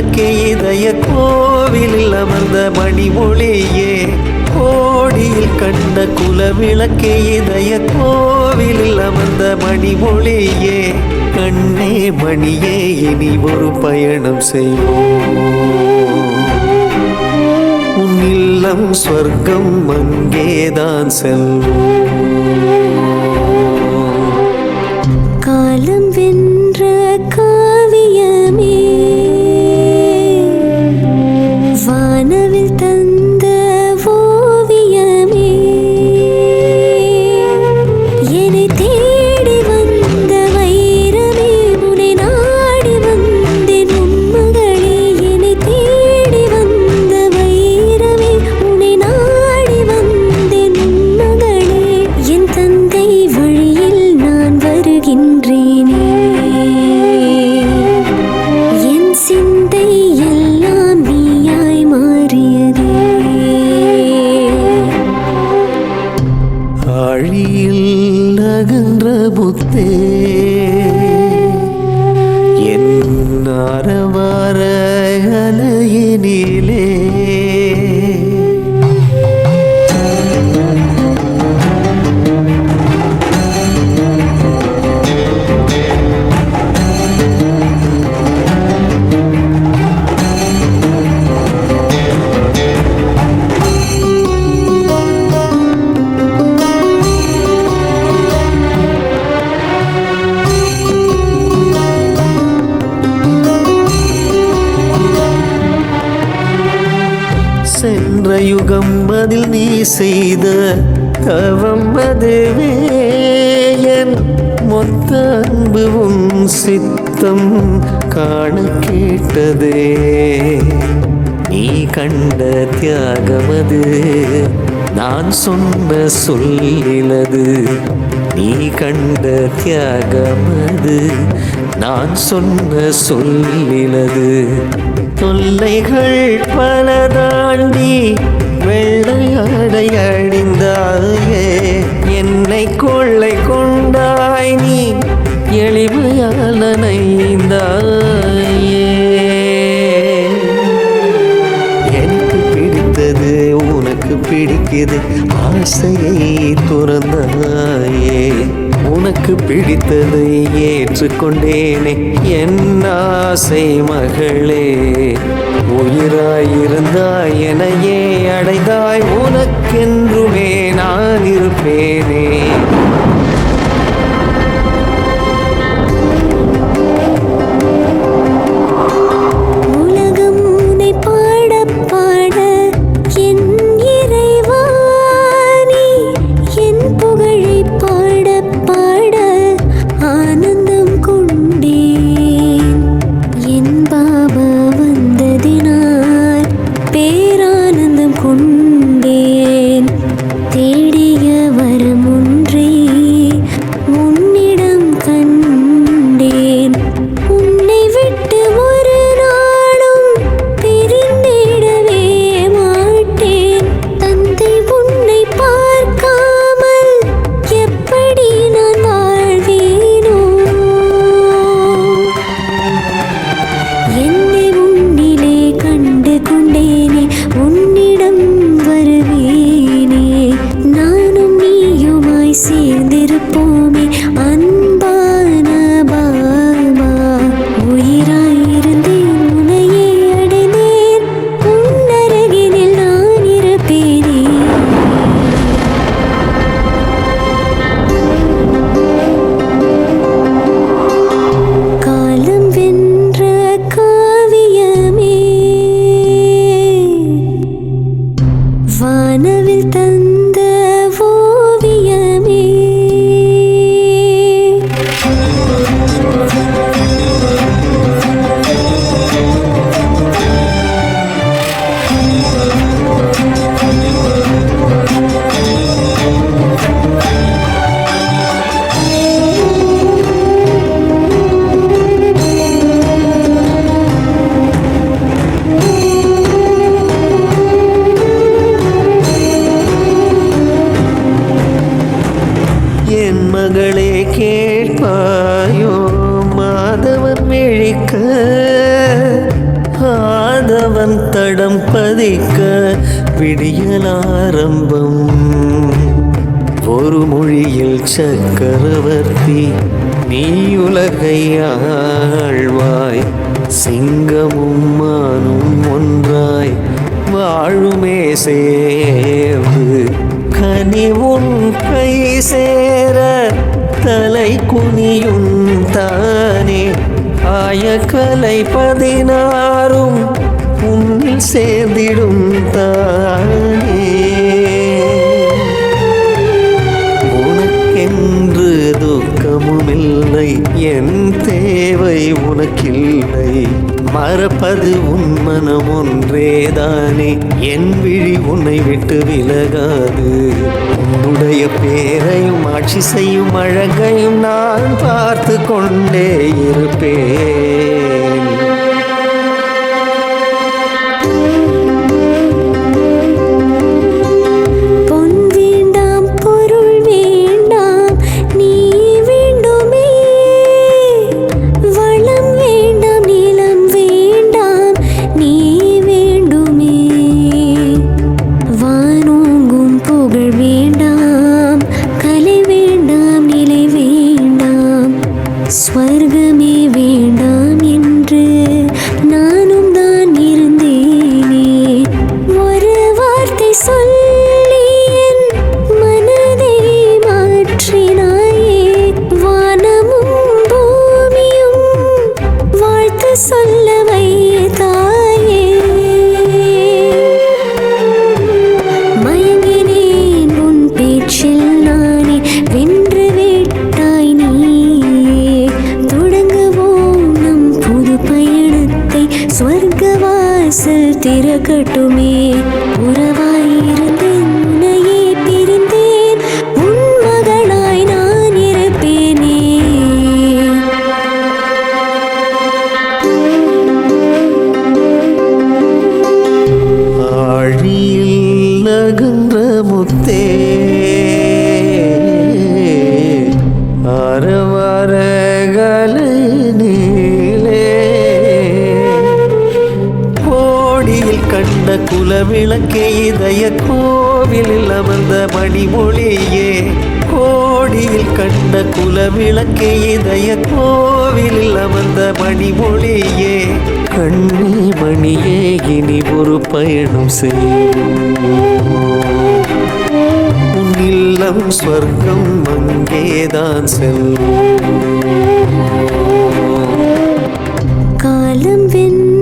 விளக்கே இதய கோவிலில் அமர்ந்த மணிமொழியே கோடியில் கண்ட குல விளக்கே இதய கோவிலில் அமர்ந்த மணிமொழியே கண்ணே மணியே இனி ஒரு பயணம் செய்வோம் உன் இல்லம் ஸ்வர்க்கம் அங்கேதான் செல்வோம் காலம் வென்ற காவியமே வானவில் தந்த ஓவியமே என்னை தேடி வந்த வைரமே உன்னை நாடி வந்தேன் உன்மகளே என்னை தேடி வந்த வைரமே உன்னை நாடி வந்தேன் உன்மகளே என் தந்தை வழியில் நான் வருகின்றேனே என் சிந்தை எல்லாம் நீயாய் மாறியதே ஆழியில் அகன்ற புத்தே என் அரவார அலையினிலே சென்ற யுகம் அதில் நீ செய்த தவம் அதுவே என் மொத்த அன்பு உன் சித்தம் காண கேட்டதே நீ கண்ட தியாகமது நான் சொன்ன சொல்லிலது நீ கண்ட தியாகமது நான் சொன்ன சொல்லிலது தொல்லைகள் பல தாண்டி வெள்ளையாடை அணிந்தாயே என்னை கொள்ளை கொண்டாய் நீ எளிமையால் நனைந்தாயே எனக்கு பிடித்தது உனக்கு பிடிக்குது ஆசையை துறந்தாயே உனக்கு பிடித்ததை ஏற்றுக்கொண்டேனே என் ஆசை மகளே உயிராயிருந்தாய் எனையே அடைந்தாய் உனக்கென்றுமே நான் இருப்பேனே தடம் பதிக்க விடியலாரம்பம். ஒரு மொழியில் சக்கரவர்த்தி நீ உலகை ஆழ்வாய். சிங்கமும் மானும் ஒன்றாய் வாழுமே சேர்வு. கனி உன் கை சேர தலை குனியும் தானே. ஆயக்கலை 16 உன்னில் சேர்ந்திடும் தானே. உனக்கென்று துக்கமுமில்லை, என் தேவை உனக்கில்லை. மறப்பது உன் மனம் ஒன்றேதானே, என் விழி உன்னை விட்டு விலகாது. உன்னுடைய பேரையும் ஆட்சி செய்யும் அழகையும் நான் பார்த்து கொண்டே இருப்பேன். ஸ்வர்கமே வேண்டாம் என்று நானும் தான் இருந்தேனே. ஒரு வார்த்தை சொல்லி என் மனதை மாற்றினாயே. வானமும் பூமியும் வாழ்த்து சொல்ல வைத்தாயே. மயங்கினேன் உன் பேச்சில் நானே, வென்று விட்டாய் நீ. ஸ்வர்கவாசல் திறக்கட்டுமே. உறவாயிருந்தேன் உன்னையே பிரிந்தேன், உன் மகளாய் நான் இருப்பேனே. ஆழியில் நகன்ற முத்தே ஆரவாரகல நீலே. கண்ட குலவிளக்கே இதய கோவிலில் அமர்ந்த மணிமொழியே. கோடியில் கண்ட குலவிளக்கே இதய கோவிலில் அமர்ந்த மணிமொழியே. கண்ணி மணியே இனி ஒரு பயணம் செய்யும். உன் இல்லம் ஸ்வர்க்கம் அங்கேதான் செல்லும். காலம் வென்ற